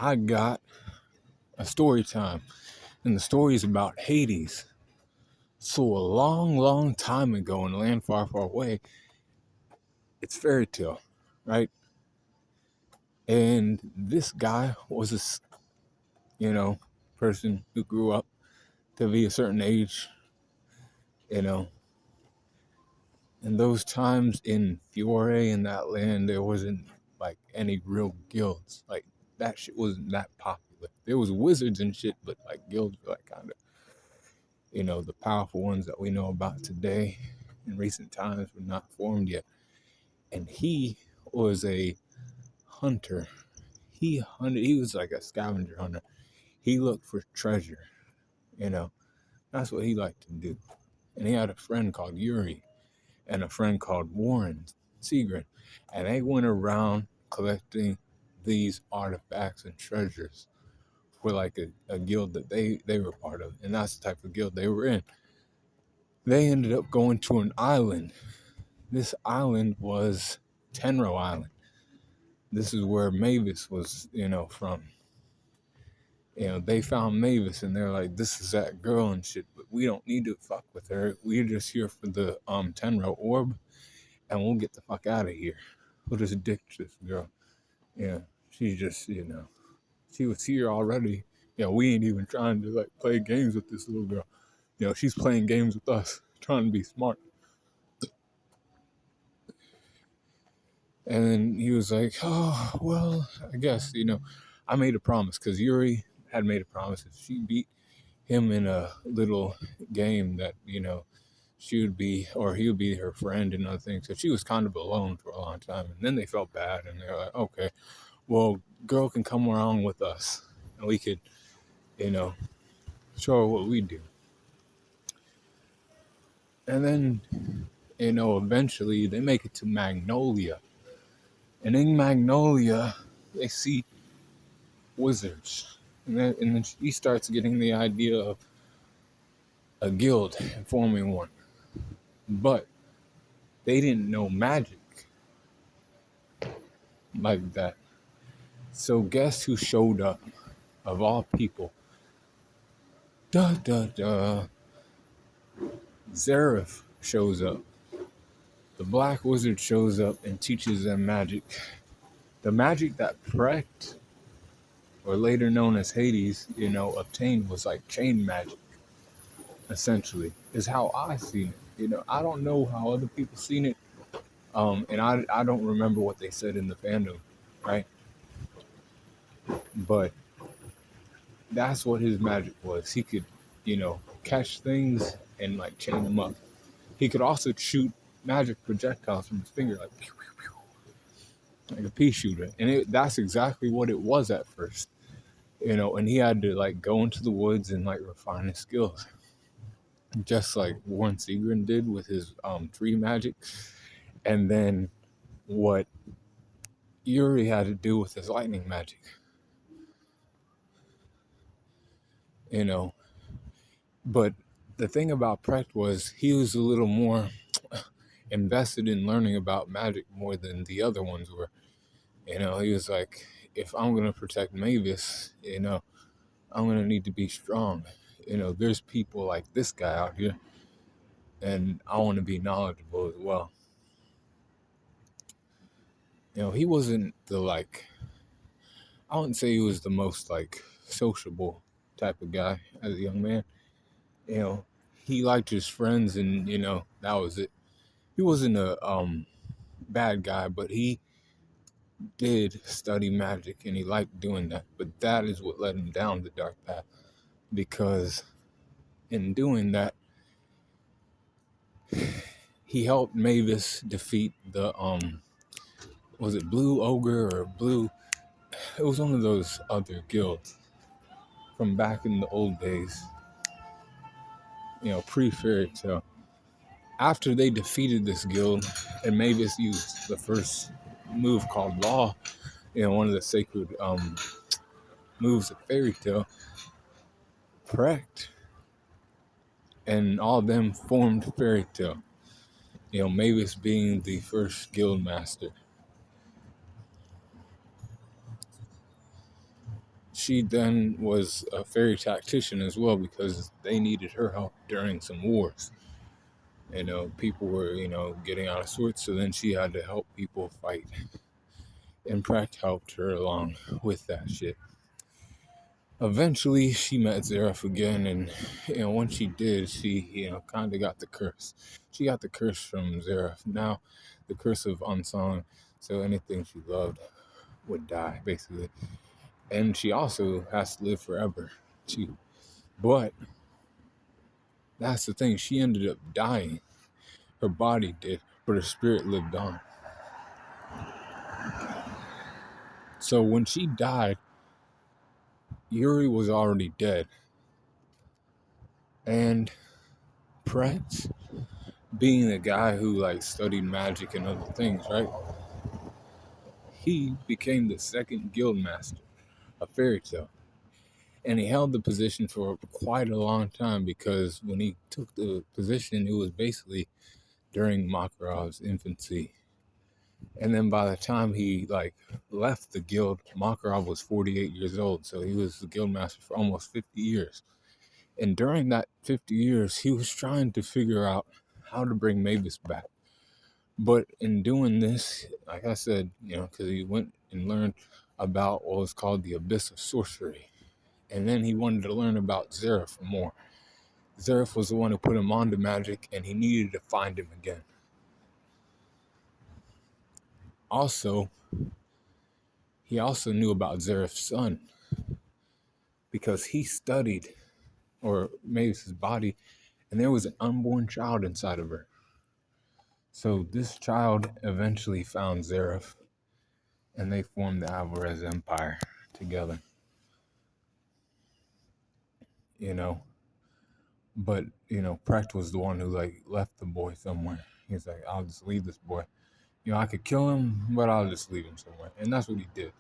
I got a story time, and the story is about Hades. So a long, long time ago in a land far, far away, it's fairy tale, right? And this guy was you know, person who grew up to be a certain age, you know. In those times in Fiore in that land, there wasn't like any real guilds. Like that shit wasn't that popular. There was wizards and shit, but like guilds were like kind of, the powerful ones that we know about today in recent times were not formed yet. And he was a hunter. He hunted, he was like a scavenger hunter. He looked for treasure, you know. That's what he liked to do. And he had a friend called Yuri and a friend called Warren Seagrin. And they went around collecting these artifacts and treasures for like a guild that they were part of. And that's the type of guild they were in. They ended up going to an island. This island was Tenro Island. This is where Mavis was, from. They found Mavis and they're like, this is that girl and shit, but we don't need to fuck with her. We're just here for the Tenro orb and we'll get the fuck out of here. We'll just ditch this girl. Yeah, she's just, she was here already. We ain't even trying to like play games with this little girl. She's playing games with us, trying to be smart. And then he was like, oh, well, I guess, I made a promise because Yuri had made a promise if she beat him in a little game that, she would be, or he would be her friend and other things. So she was kind of alone for a long time. And then they felt bad and they're like, okay, well, girl can come around with us and we could, show her what we do. And then, eventually they make it to Magnolia. And in Magnolia, they see wizards. And then he starts getting the idea of a guild and forming one. But they didn't know magic like that. So guess who showed up? Of all people. Zareth shows up. The black wizard shows up and teaches them magic. The magic that Precht, or later known as Hades, obtained was like chain magic, essentially, is how I seen it. I don't know how other people seen it, and I don't remember what they said in the fandom, right? But that's what his magic was. He could, catch things and like chain them up. He could also shoot magic projectiles from his finger, like pew, pew, pew, like a pea shooter, and that's exactly what it was at first. And he had to like go into the woods and like refine his skills, just like Warren Seagrin did with his tree magic, and then what Yuri had to do with his lightning magic. But the thing about Precht was he was a little more invested in learning about magic more than the other ones were. He was like, if I'm gonna protect Mavis, I'm gonna need to be strong. There's people like this guy out here, and I want to be knowledgeable as well. He wasn't I wouldn't say he was the most like sociable type of guy as a young man. He liked his friends and, that was it. He wasn't a bad guy, but he did study magic and he liked doing that. But that is what led him down the dark path, because in doing that, he helped Mavis defeat the was it Blue Ogre or Blue? It was one of those other guilds from back in the old days, pre-fairy tale. After they defeated this guild, and Mavis used the first move called Law, one of the sacred moves of fairy tale, Precht and all of them formed fairy tale. Mavis being the first guild master. she then was a fairy tactician as well because they needed her help during some wars. People were, getting out of sorts, so then she had to help people fight. And Precht helped her along with that shit. Eventually, she met Zareth again, and, when she did, she, kind of got the curse. She got the curse from Zareth. Now, the curse of unsung, so anything she loved would die, basically. And she also has to live forever, too. But that's the thing. She ended up dying. Her body did, but her spirit lived on. So when she died, Yuri was already dead. And Precht, being the guy who studied magic and other things, right? He became the second guild master of Fairy Tale. And he held the position for quite a long time because when he took the position, it was basically during Makarov's infancy. And then by the time he left the guild, Makarov was 48 years old. So he was the guild master for almost 50 years. And during that 50 years, he was trying to figure out how to bring Mavis back. But in doing this, like I said, because he went and learned about what was called the Abyss of Sorcery. And then he wanted to learn about Zareth more. Zareth was the one who put him on to magic, and he needed to find him again. Also, he also knew about Zareth's son, because he studied, or Mavis's body, and there was an unborn child inside of her. So this child eventually found Zareth, and they formed the Alvarez Empire together. But, Precht was the one who, left the boy somewhere. He's like, I'll just leave this boy. I could kill him, but I'll just leave him somewhere. And that's what he did.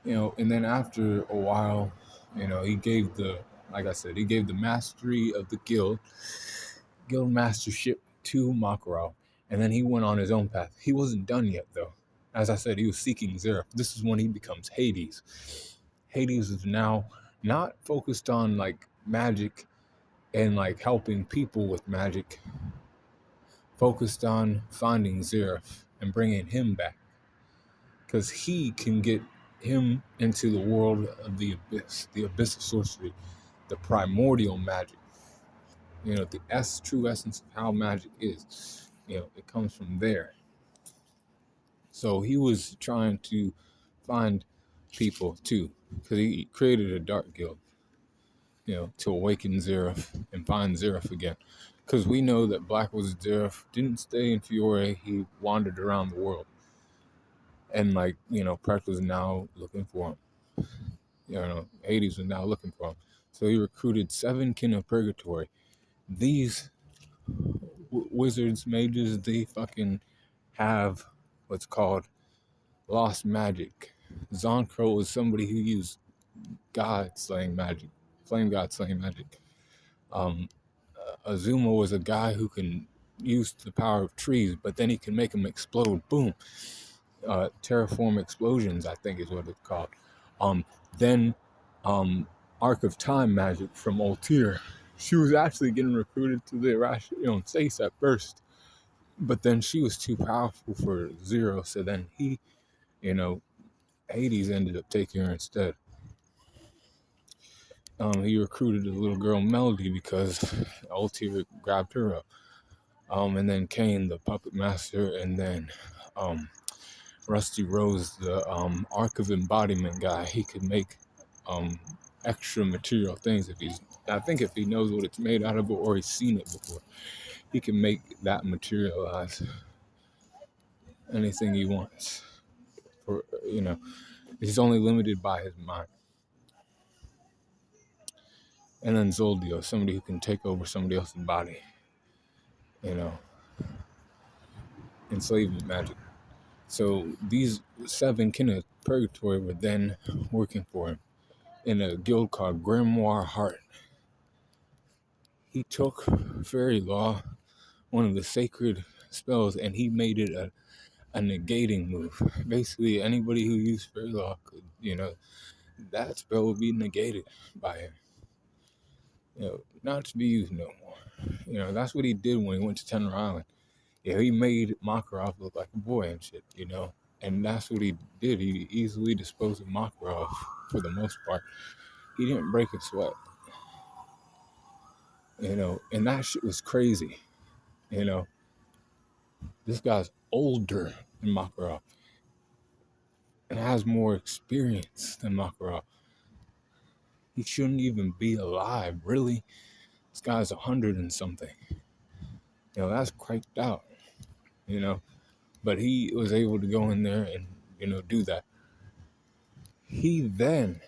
And then after a while, he gave he gave the mastery of the guild mastership to Makarov. And then he went on his own path. He wasn't done yet, though. As I said, he was seeking Zareth. This is when he becomes Hades. Hades is now not focused on, magic and, helping people with magic. Focused on finding Zareth and bringing him back. Because he can get him into the world of the Abyss of Sorcery, the primordial magic. The true essence of how magic is. It comes from there. So he was trying to find people too, because he created a dark guild, to awaken Zareth and find Zareth again. Because we know that Black Wizard Zareth didn't stay in Fiore, he wandered around the world. And Precht was now looking for him. Hades was now looking for him. So he recruited 7 kin of purgatory. These wizards, mages, they fucking have what's called lost magic. Zonkro was somebody who used god-slaying magic, flame god-slaying magic. Azuma was a guy who can use the power of trees, but then he can make them explode. Boom. Terraform explosions, I think is what it's called. Then Arc of Time magic from Altir. She was actually getting recruited to the Irrational States at first, but then she was too powerful for Zero, so then he, Hades ended up taking her instead. He recruited a little girl Melody because Altir grabbed her up. And then Kane, the puppet master, and then Rusty Rose, the Arc of Embodiment guy. He could make extra material things if he knows what it's made out of or he's seen it before. He can make that materialize anything he wants. For he's only limited by his mind. And then Zoldio, somebody who can take over somebody else's body. Enslavement magic. So these 7 kin of purgatory were then working for him in a guild called Grimoire Heart. He took fairy law, one of the sacred spells, and he made it a negating move. Basically, anybody who used fairy law could, that spell would be negated by him. Not to be used no more. That's what he did when he went to Tenor Island. He made Makarov look like a boy and shit. And that's what he did. He easily disposed of Makarov for the most part. He didn't break a sweat. And that shit was crazy. This guy's older than Makarov and has more experience than Makarov. He shouldn't even be alive, really. This guy's 100 and something. That's cracked out, But he was able to go in there and, do that. He then,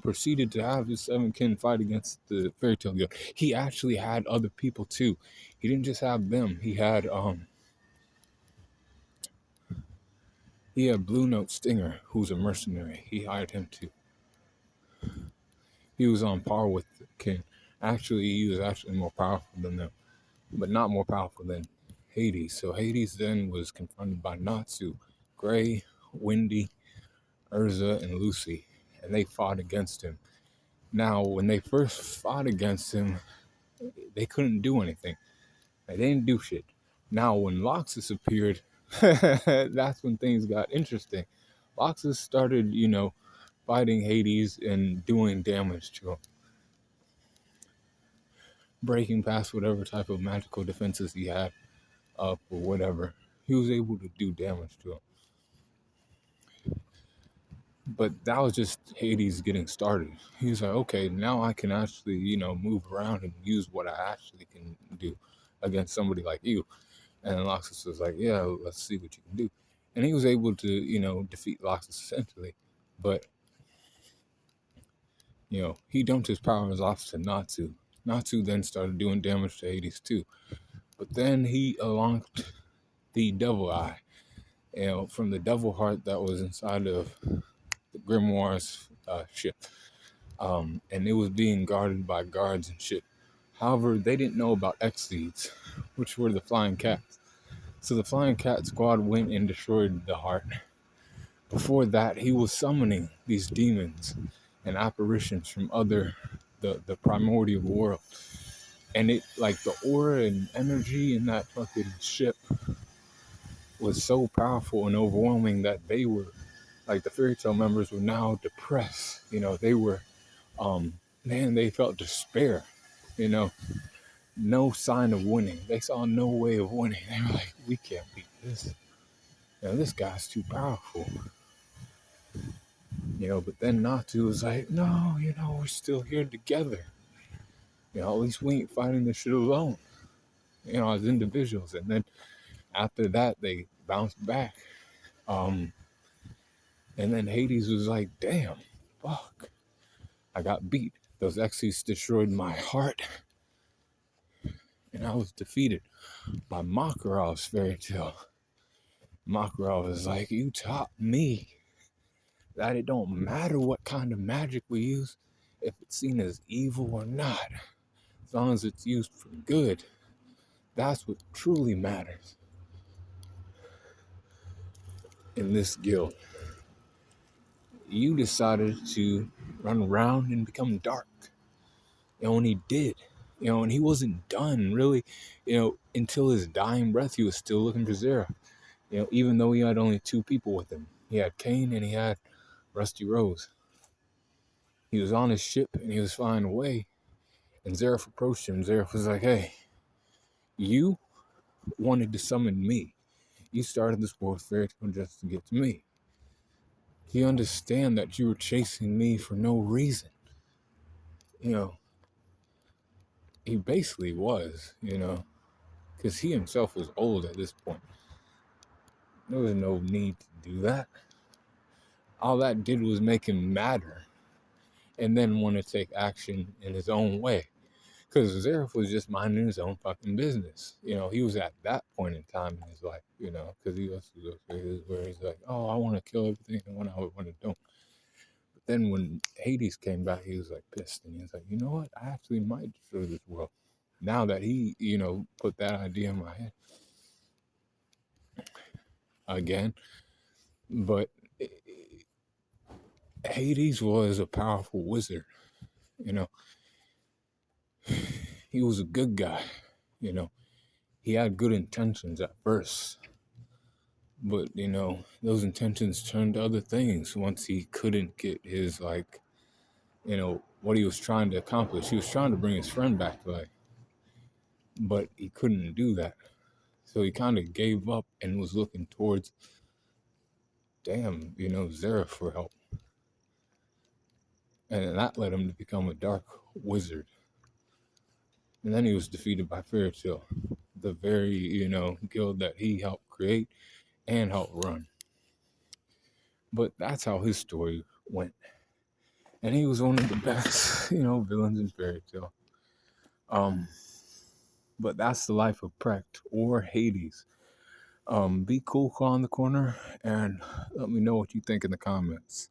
proceeded to have his seven kin fight against the Fairy Tale Guild. He actually had other people too. He didn't just have them. He had Blue Note Stinger, who's a mercenary. He hired him too. He was on par with the kin. Actually, he was actually more powerful than them, but not more powerful than Hades. So Hades then was confronted by Natsu, Gray, Windy, Urza, and Lucy, and they fought against him. Now, when they first fought against him, they couldn't do anything. They didn't do shit. Now, when Loxus appeared, that's when things got interesting. Loxus started, fighting Hades and doing damage to him, breaking past whatever type of magical defenses he had up or whatever. He was able to do damage to him. But that was just Hades getting started. He was like, okay, now I can actually, move around and use what I actually can do against somebody like you. And Loxus was like, yeah, let's see what you can do. And he was able to, defeat Loxus essentially. But, he dumped his powers off to Natsu. Natsu then started doing damage to Hades too. But then he unlocked the Devil Eye, from the Devil Heart that was inside of the Grimoire's ship. And it was being guarded by guards and shit. However, they didn't know about X-Seeds, which were the Flying Cats. So the Flying Cat squad went and destroyed the heart. Before that, he was summoning these demons and apparitions from the primordial world. And it, like, the aura and energy in that fucking ship was so powerful and overwhelming that they were, like, the Fairy Tale members were now depressed. They were, they felt despair, no sign of winning. They saw no way of winning. They were like, we can't beat this. This guy's too powerful. But then Natsu was like, no, we're still here together. At least we ain't fighting this shit alone, as individuals. And then after that, they bounced back. And then Hades was like, damn, fuck. I got beat. Those Xyz destroyed my heart. And I was defeated by Makarov's fairy tale. Makarov was like, you taught me that it don't matter what kind of magic we use, if it's seen as evil or not. As long as it's used for good, that's what truly matters in this guild. You decided to run around and become dark. And he did. And he wasn't done, really, until his dying breath, he was still looking for Zera. Even though he had only two people with him. He had Kane and he had Rusty Rose. He was on his ship and he was flying away. And Zeref approached him. Zeref was like, hey, you wanted to summon me. You started this world fairy tale just to get to me. Do you understand that you were chasing me for no reason? He basically was, because he himself was old at this point. There was no need to do that. All that did was make him madder and then want to take action in his own way. Because Zeref was just minding his own fucking business. He was at that point in time in his life, because he was to those phases where he's like, oh, I want to kill everything and when I don't. But then when Hades came back, he was like pissed and he was like, you know what? I actually might destroy this world. Now that he, put that idea in my head again. But Hades was a powerful wizard. You know, he was a good guy. You know, he had good intentions at first, but those intentions turned to other things once he couldn't get his what he was trying to accomplish. He was trying to bring his friend back to life, but he couldn't do that. So he kind of gave up and was looking towards, Zara for help. And that led him to become a dark wizard. And then he was defeated by Fairy Tale, the very, guild that he helped create and help run. But that's how his story went. And he was one of the best, villains in Fairy Tale. But that's the life of Precht or Hades. Be cool, call in the corner, and let me know what you think in the comments.